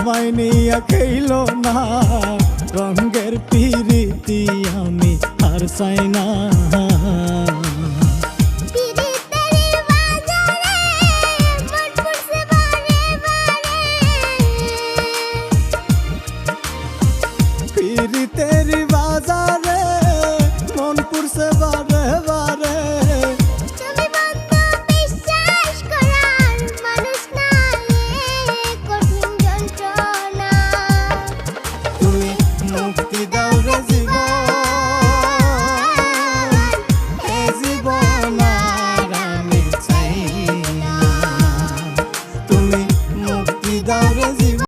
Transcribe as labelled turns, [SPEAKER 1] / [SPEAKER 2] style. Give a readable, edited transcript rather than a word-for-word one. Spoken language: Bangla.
[SPEAKER 1] আমায় নিয়া খেইলো না রঙ্গের পিরিতি আমি আর চাই না। পিরিতের